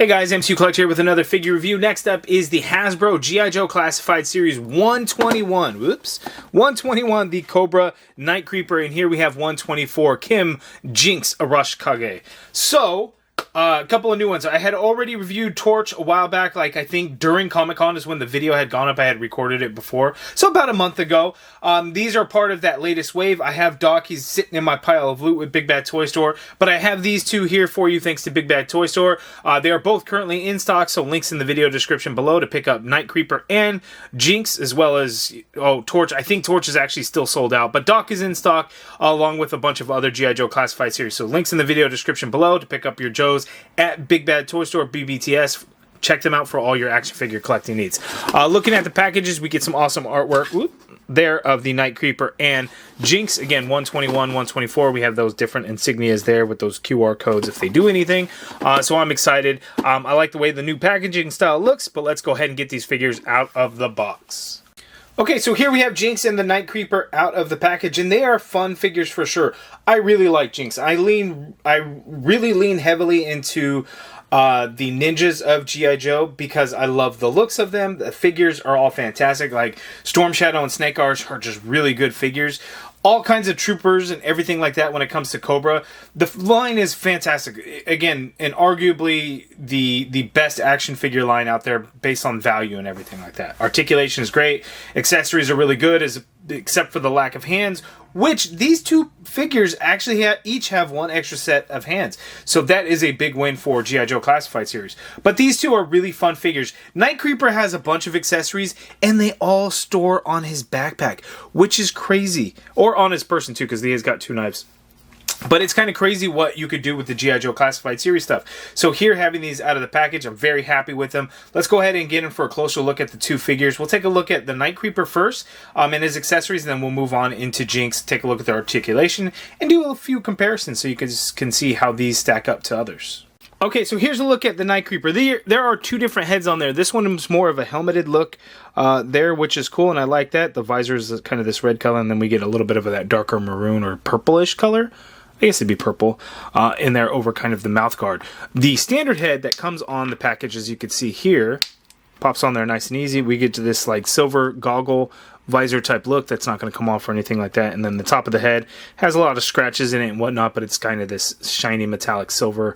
Hey guys, MCU Collector here with another figure review. Next up is the Hasbro G.I. Joe Classified Series 121. Whoops. 121, the Cobra Night-Creeper, and here we have 124, Kim JINX Arashikage. So, a couple of new ones. I had already reviewed Torch a while back, like I think during Comic-Con is when the video had gone up. I had recorded it before, so about a month ago. These are part of that latest wave. I have Doc, he's sitting in my pile of loot with Big Bad Toy Store, but I have these two here for you thanks to Big Bad Toy Store. They are both currently in stock, so links in the video description below to pick up Night-Creeper and JINX, as well as, Torch. I think Torch is actually still sold out, but Doc is in stock, along with a bunch of other G.I. Joe Classified Series. So links in the video description below to pick up your Joes at Big Bad Toy Store, BBTS. Check them out for all your action figure collecting needs. Looking at the packages, we get some awesome artwork there of the Night-Creeper and JINX. Again, 121, 124. We have those different insignias there with those QR codes if they do anything. So I'm excited. I like the way the new packaging style looks, but let's go ahead and get these figures out of the box. Okay, so here we have JINX and the Night-Creeper out of the package, and they are fun figures for sure. I really like JINX. I really lean heavily into the ninjas of G.I. Joe because I love the looks of them. The figures are all fantastic. Like Storm Shadow and Snake are just really good figures. All kinds of troopers and everything like that when it comes to Cobra. The line is fantastic. Again, and arguably the best action figure line out there based on value and everything like that. Articulation is great. Accessories are really good, except for the lack of hands, which these two figures actually each have one extra set of hands. So that is a big win for G.I. Joe Classified Series. But these two are really fun figures. Night-Creeper has a bunch of accessories, and they all store on his backpack, which is crazy. Or on his person, too, because he has got two knives. But it's kind of crazy what you could do with the G.I. Joe Classified Series stuff. So here, having these out of the package, I'm very happy with them. Let's go ahead and get in for a closer look at the two figures. We'll take a look at the Night-Creeper first and his accessories, and then we'll move on into JINX, take a look at their articulation, and do a few comparisons so you can see how these stack up to others. Okay, so here's a look at the Night-Creeper. There are two different heads on there. This one is more of a helmeted look there, which is cool, and I like that. The visor is kind of this red color, and then we get a little bit of that darker maroon or purplish color. I guess it'd be purple in there over kind of the mouth guard. The standard head that comes on the package, as you can see here, pops on there nice and easy. We get to this like silver goggle visor type look that's not going to come off or anything like that. And then the top of the head has a lot of scratches in it and whatnot, but it's kind of this shiny metallic silver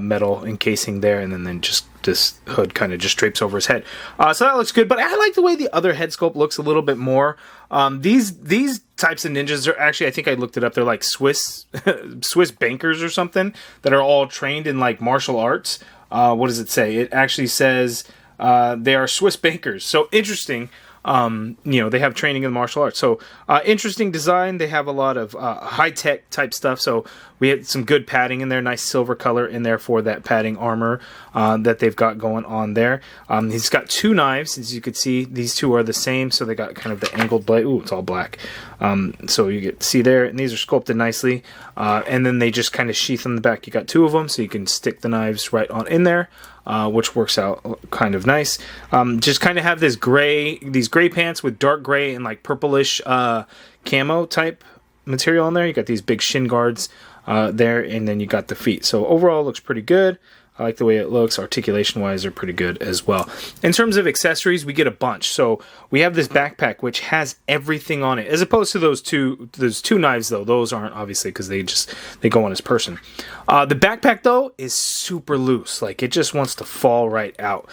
metal encasing there, and then just this hood kind of just drapes over his head. So that looks good, but I like the way the other head sculpt looks a little bit more. These types of ninjas are actually, I think I looked it up, they're like Swiss bankers or something that are all trained in like martial arts. What does it say? It actually says they are Swiss bankers. So interesting. They have training in martial arts. So interesting design. They have a lot of high-tech type stuff. So we had some good padding in there. Nice silver color in there for that padding armor that they've got going on there. He's got two knives. As you can see, these two are the same. So they got kind of the angled blade. Ooh, it's all black. So you get see there. And these are sculpted nicely. And then they just kind of sheath in the back. You got two of them. So you can stick the knives right on in there. Which works out kind of nice. Just kind of have these gray pants with dark gray and like purplish camo type material on there. You got these big shin guards there, and then you got the feet. So overall, it looks pretty good. I like the way it looks. Articulation-wise, they're pretty good as well. In terms of accessories, we get a bunch. So we have this backpack, which has everything on it, as opposed to those two knives, though. Those aren't, obviously, because they go on his person. The backpack, though, is super loose. Like, it just wants to fall right out.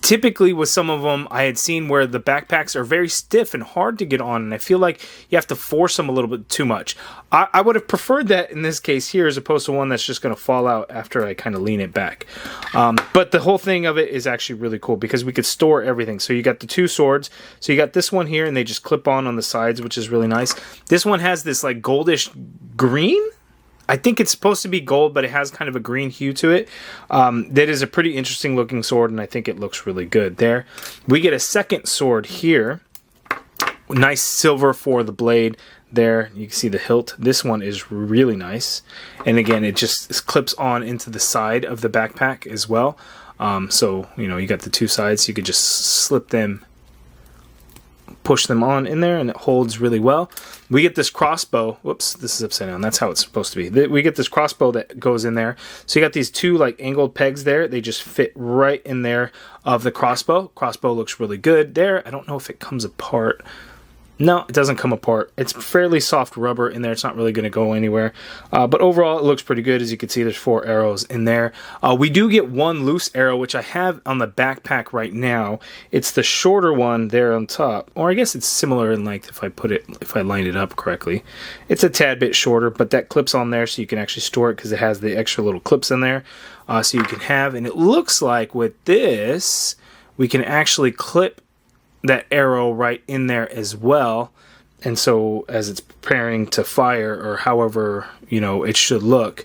Typically, with some of them, I had seen where the backpacks are very stiff and hard to get on, and I feel like you have to force them a little bit too much. I would have preferred that in this case here, as opposed to one that's just going to fall out after I kind of lean it back. But the whole thing of it is actually really cool because we could store everything. So you got the two swords. So you got this one here, and they just clip on the sides, which is really nice. This one has this like goldish green. I think it's supposed to be gold, but it has kind of a green hue to it. That is a pretty interesting looking sword, and I think it looks really good there. We get a second sword here. Nice silver for the blade there. You can see the hilt. This one is really nice. And again, it just clips on into the side of the backpack as well. So, you got the two sides. You could just slip them, push them on in there, and it holds really well. We get this crossbow. Whoops, this is upside down. That's how it's supposed to be. We get this crossbow that goes in there. So you got these two like angled pegs there. They just fit right in there of the crossbow. Crossbow looks really good there. I don't know if it comes apart. No, it doesn't come apart. It's fairly soft rubber in there. It's not really going to go anywhere. But overall, it looks pretty good. As you can see, there's 4 arrows in there. We do get 1 loose arrow, which I have on the backpack right now. It's the shorter one there on top. Or I guess it's similar in length if I line it up correctly. It's a tad bit shorter, but that clips on there so you can actually store it because it has the extra little clips in there. So you can have, and it looks like with this, we can actually clip that arrow right in there as well, and so as it's preparing to fire, or however it should look,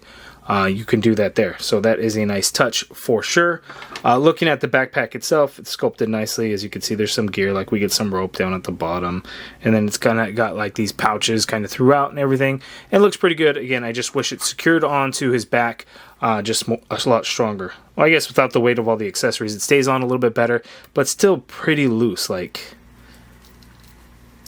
you can do that there. So that is a nice touch for sure. Looking at the backpack itself, it's sculpted nicely. As you can see, there's some gear, like we get some rope down at the bottom, and then it's kind of got like these pouches kind of throughout and everything. It looks pretty good. Again, I just wish it secured onto his back just a lot stronger. Well, I guess without the weight of all the accessories, it stays on a little bit better, but still pretty loose, like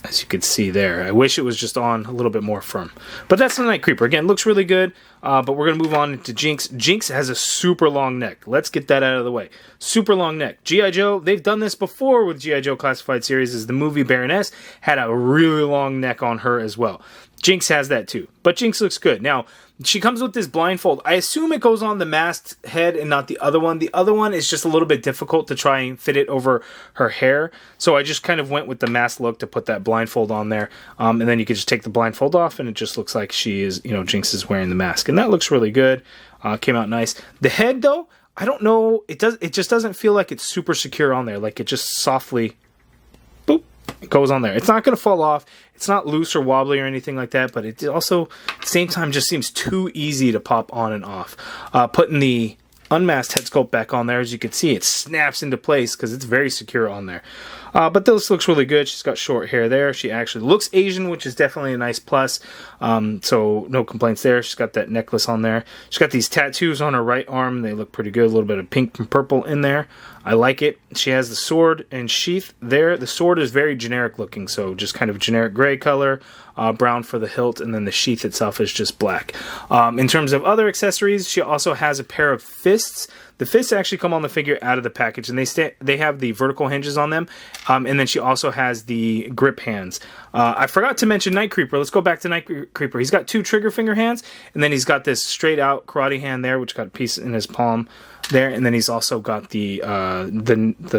as you can see there. I wish it was just on a little bit more firm. But that's the night-creeper. Again, looks really good, but we're going to move on into JINX. JINX has a super long neck. Let's get that out of the way. Super long neck. G.I. Joe, they've done this before with G.I. Joe Classified Series, as the movie Baroness had a really long neck on her as well. JINX has that too, but JINX looks good. Now, she comes with this blindfold. I assume it goes on the masked head and not the other one. The other one is just a little bit difficult to try and fit it over her hair, so I just kind of went with the mask look to put that blindfold on there, and then you could just take the blindfold off, and it just looks like she is, JINX is wearing the mask, and that looks really good. Came out nice. The head, though, I don't know. It just doesn't feel like it's super secure on there. Like it just softly, boop, it goes on there. It's not going to fall off. It's not loose or wobbly or anything like that, but it also, at the same time, just seems too easy to pop on and off. Putting the unmasked head sculpt back on there, as you can see, it snaps into place because it's very secure on there. But this looks really good. She's got short hair there. She actually looks Asian, which is definitely a nice plus. So no complaints there. She's got that necklace on there. She's got these tattoos on her right arm. They look pretty good. A little bit of pink and purple in there. I like it. She has the sword and sheath there. The sword is very generic looking, so just kind of generic gray color, brown for the hilt, and then the sheath itself is just black. In terms of other accessories, she also has a pair of fists. The fists actually come on the figure out of the package, and they have the vertical hinges on them, and then she also has the grip hands. I forgot to mention night-creeper. Let's go back to night-creeper. He's got 2 trigger finger hands, and then he's got this straight-out karate hand there, which got a piece in his palm there, and then he's also got the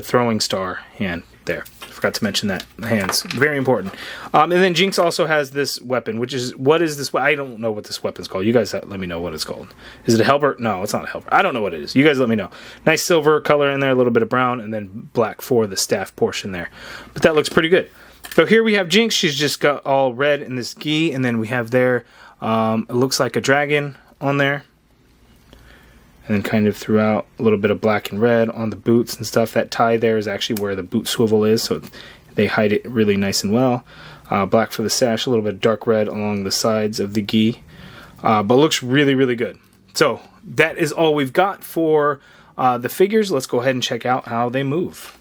throwing star hand there. Forgot to mention that. Hands. Very important. And then JINX also has this weapon, which is, what is this? I don't know what this weapon's called. You guys let me know what it's called. Is it a helper? No, it's not a helper. I don't know what it is. You guys let me know. Nice silver color in there, a little bit of brown, and then black for the staff portion there. But that looks pretty good. So here we have JINX. She's just got all red in this gi, and then we have there, it looks like a dragon on there. And then kind of throughout a little bit of black and red on the boots and stuff. That tie there is actually where the boot swivel is, so they hide it really nice and well. Black for the sash, a little bit of dark red along the sides of the gi. But looks really, really good. So that is all we've got for the figures. Let's go ahead and check out how they move.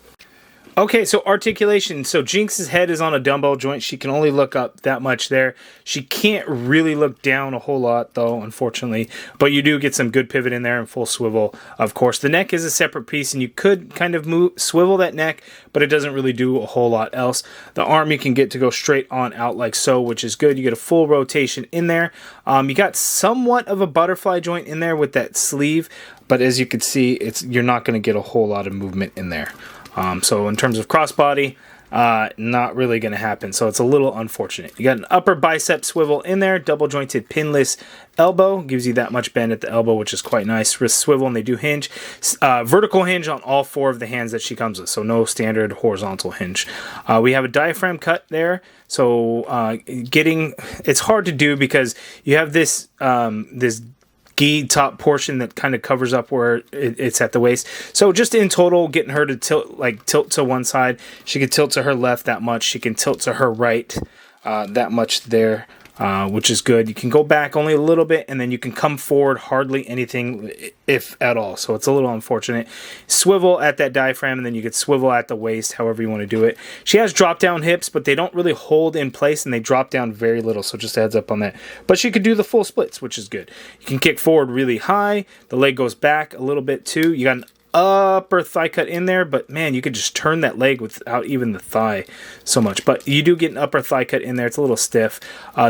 Okay, so articulation. So JINX's head is on a dumbbell joint. She can only look up that much there. She can't really look down a whole lot, though, unfortunately. But you do get some good pivot in there and full swivel, of course. The neck is a separate piece, and you could kind of swivel that neck, but it doesn't really do a whole lot else. The arm you can get to go straight on out like so, which is good. You get a full rotation in there. You got somewhat of a butterfly joint in there with that sleeve, but as you can see, you're not going to get a whole lot of movement in there. So in terms of crossbody, not really going to happen. So it's a little unfortunate. You got an upper bicep swivel in there, double jointed pinless elbow, gives you that much bend at the elbow, which is quite nice. Wrist swivel, and they do hinge. Vertical hinge on all 4 of the hands that she comes with, so no standard horizontal hinge. We have a diaphragm cut there. So it's hard to do because you have this this gi top portion that kind of covers up where it's at the waist. So just in total, getting her to tilt to one side. She can tilt to her left that much. She can tilt to her right that much there. which is good. You can go back only a little bit, and then you can come forward hardly anything, if at all. So it's a little unfortunate. Swivel at that diaphragm, and then you could swivel at the waist, however you want to do it. She has drop-down hips, but they don't really hold in place, and they drop down very little, so just a heads up on that. But she could do the full splits, which is good. You can kick forward really high. The leg goes back a little bit, too. You got an upper thigh cut in there, but man, you could just turn that leg without even the thigh so much. But you do get an upper thigh cut in there. It's a little stiff.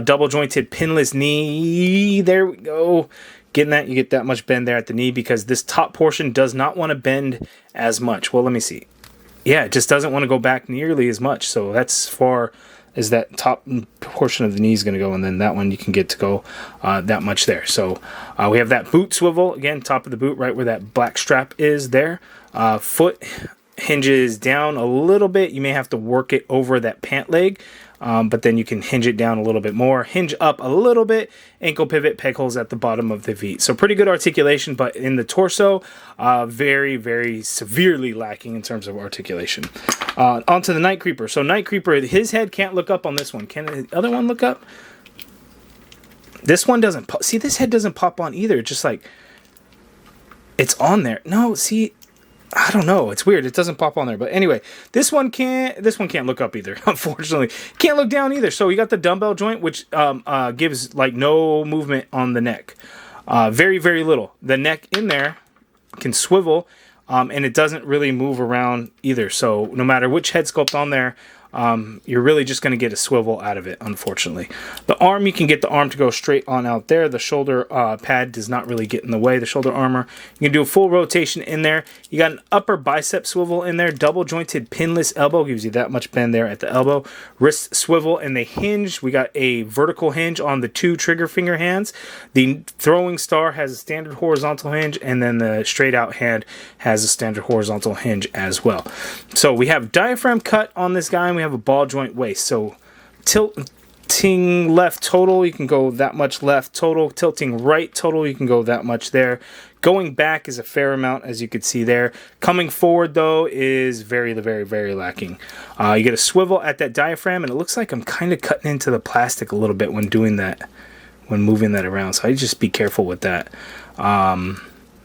Double jointed pinless knee. There we go. Getting that, you get that much bend there at the knee because this top portion does not want to bend as much. Well, let me see. Yeah, it just doesn't want to go back nearly as much. So that's far as that top portion of the knee is going to go, and then that one you can get to go that much there. So we have that boot swivel, again, top of the boot, right where that black strap is there. Foot hinges down a little bit. You may have to work it over that pant leg, but then you can hinge it down a little bit more. Hinge up a little bit. Ankle pivot, peg holes at the bottom of the feet. So pretty good articulation, but in the torso, very, very severely lacking in terms of articulation. Onto the night creeper. So night creeper, his head can't look up on this one. Can the other one look up? This one doesn't pop. See, this head doesn't pop on either. It's just like, it's on there. No, see, I don't know. It's weird. It doesn't pop on there. But anyway, this one can't look up either, unfortunately. Can't look down either. So you got the dumbbell joint, which gives like no movement on the neck. Very, very little. The neck in there can swivel, and it doesn't really move around either. So no matter which head sculpt on there, you're really just going to get a swivel out of it, unfortunately. The arm, you can get the arm to go straight on out there. The shoulder pad does not really get in the way, the shoulder armor. You can do a full rotation in there. You got an upper bicep swivel in there. Double jointed pinless elbow gives you that much bend there at the elbow. Wrist swivel, and the hinge, we got a vertical hinge on the two trigger finger hands. The throwing star has a standard horizontal hinge, and then the straight out hand has a standard horizontal hinge as well. So we have diaphragm cut on this guy, and we have a ball joint waist. So tilting left total, you can go that much left total. Tilting right total, you can go that much there. Going back is a fair amount, as you could see there. Coming forward, though, is very, very, very lacking. You get a swivel at that diaphragm, and it looks like I'm kind of cutting into the plastic a little bit when doing that, when moving that around. So I just be careful with that.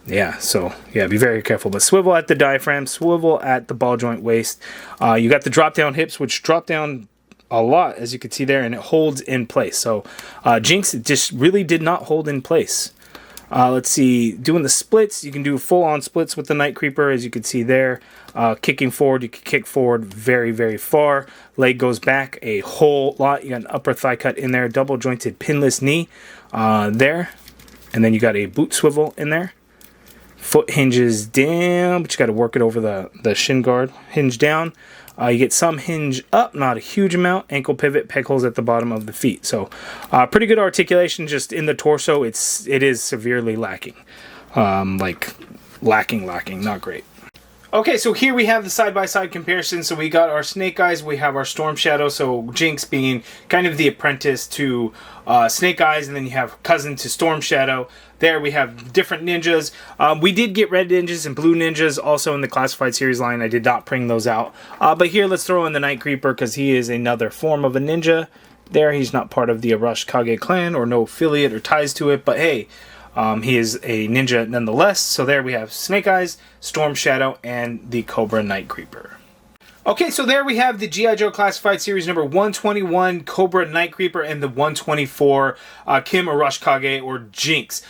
Yeah, so yeah, be very careful. But swivel at the diaphragm, swivel at the ball joint waist. You got the drop down hips, which drop down a lot, as you can see there, and it holds in place. So JINX just really did not hold in place. Let's see, doing the splits, you can do full on splits with the night creeper, as you can see there. Kicking forward, you can kick forward very, very far. Leg goes back a whole lot. You got an upper thigh cut in there, double jointed pinless knee there, and then you got a boot swivel in there. Foot hinges down, but you got to work it over the shin guard. Hinge down. You get some hinge up, not a huge amount. Ankle pivot, peg holes at the bottom of the feet. So pretty good articulation just in the torso. It is severely lacking. Like lacking, not great. Okay, so here we have the side-by-side comparison. So we got our Snake Eyes, we have our Storm Shadow. So JINX being kind of the apprentice to Snake Eyes, and then you have cousin to Storm Shadow. There we have different ninjas. We did get red ninjas and blue ninjas also in the classified series line. I did not bring those out. But here let's throw in the Night Creeper because he is another form of a ninja. There, he's not part of the Arashikage clan or no affiliate or ties to it. But hey, he is a ninja nonetheless. So there we have Snake Eyes, Storm Shadow, and the Cobra Night Creeper. Okay, so there we have the G.I. Joe Classified Series number 121, Cobra Night Creeper, and the 124, Kim Arashikage, or JINX.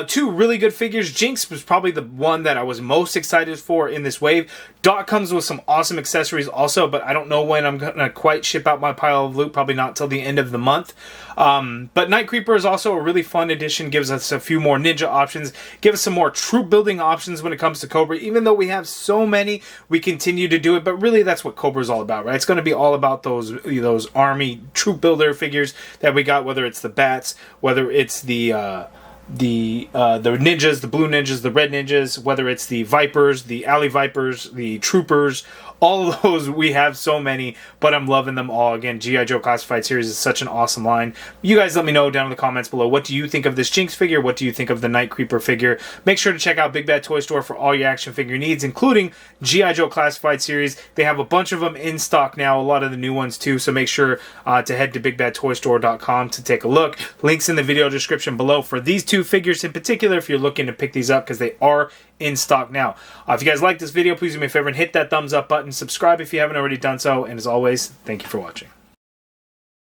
Two really good figures. JINX was probably the one that I was most excited for in this wave. Dot comes with some awesome accessories also, but I don't know when I'm going to quite ship out my pile of loot, probably not till the end of the month. But Night Creeper is also a really fun addition, gives us a few more ninja options, gives us some more troop building options when it comes to Cobra. Even though we have so many, we continue to do it, but really that's what Cobra is all about, right? It's going to be all about those army troop builder figures that we got, whether it's the bats, whether it's the ninjas, the blue ninjas, the red ninjas, whether it's the Vipers, the Alley Vipers, the Troopers, all of those. We have so many, but I'm loving them all. Again, G.I. Joe Classified Series is such an awesome line. You guys let me know down in the comments below, what do you think of this JINX figure? What do you think of the Night-Creeper figure? Make sure to check out Big Bad Toy Store for all your action figure needs, including G.I. Joe Classified Series. They have a bunch of them in stock now, a lot of the new ones too, so make sure to head to bigbadtoystore.com to take a look. Links in the video description below for these two figures in particular if you're looking to pick these up, because they are in stock now. If you guys like this video, please do me a favor and hit that thumbs up button. Subscribe if you haven't already done so. And as always, thank you for watching.